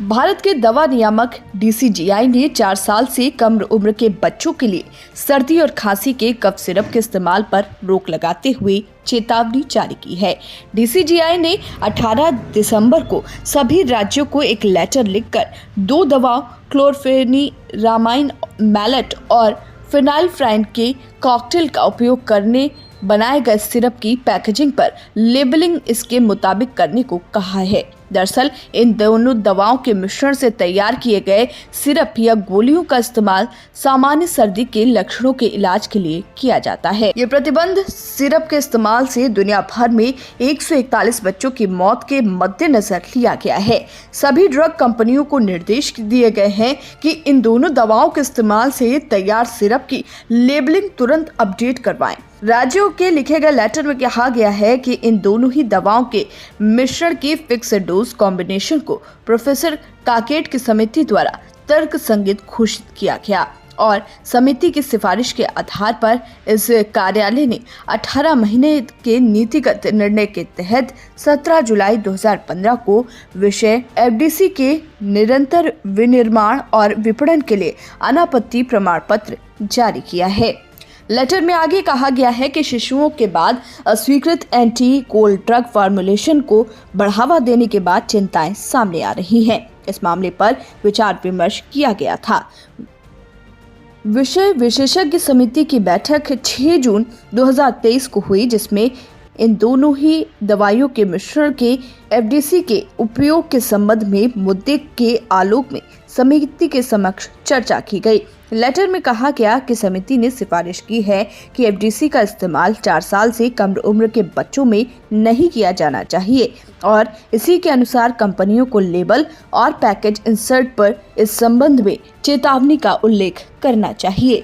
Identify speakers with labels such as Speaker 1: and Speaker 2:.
Speaker 1: भारत के दवा नियामक DCGI ने 4 साल से कम उम्र के बच्चों के लिए सर्दी और खांसी के कफ सिरप के इस्तेमाल पर रोक लगाते हुए चेतावनी जारी की है। DCGI ने 18 दिसंबर को सभी राज्यों को एक लेटर लिखकर 2 दवाओं क्लोरफेनिरामाइन मैलेट और फेनाइलफ्राइन के कॉकटेल का उपयोग करने बनाए गए सिरप की पैकेजिंग पर लेबलिंग इसके मुताबिक करने को कहा है। दरअसल इन दोनों दवाओं के मिश्रण से तैयार किए गए सिरप या गोलियों का इस्तेमाल सामान्य सर्दी के लक्षणों के इलाज के लिए किया जाता है। ये प्रतिबंध सिरप के इस्तेमाल से दुनिया भर में 141 बच्चों की मौत के मद्देनजर लिया गया है। सभी ड्रग कंपनियों को निर्देश दिए गए हैं कि इन दोनों दवाओं के इस्तेमाल से तैयार सिरप की लेबलिंग तुरंत अपडेट करवाएं। राज्यों के लिखे गए लेटर में कहा गया है कि इन दोनों ही दवाओं के मिश्रण की फिक्स डोज कॉम्बिनेशन को प्रोफेसर काकेट की समिति द्वारा तर्क संगत घोषित किया गया और समिति की सिफारिश के आधार पर इस कार्यालय ने 18 महीने के नीतिगत निर्णय के तहत 17 जुलाई 2015 को विषय FDC के निरंतर विनिर्माण और विपणन के लिए अनापत्ति प्रमाण पत्र जारी किया है। लेटर में आगे कहा गया है कि शिशुओं के बाद अस्वीकृत एंटी कोल्ड ड्रग फार्मूलेशन को बढ़ावा देने के बाद चिंताएं सामने आ रही हैं। इस मामले पर विचार विमर्श किया गया था। विषय विशेषज्ञ समिति की बैठक 6 जून 2023 को हुई, जिसमें इन दोनों ही दवाइयों के मिश्रण के FDC के उपयोग के संबंध में मुद्दे के आलोक में समिति के समक्ष चर्चा की गई। लेटर में कहा गया कि समिति ने सिफारिश की है कि FDC का इस्तेमाल 4 साल से कम उम्र के बच्चों में नहीं किया जाना चाहिए और इसी के अनुसार कंपनियों को लेबल और पैकेज इंसर्ट पर इस संबंध में चेतावनी का उल्लेख करना चाहिए।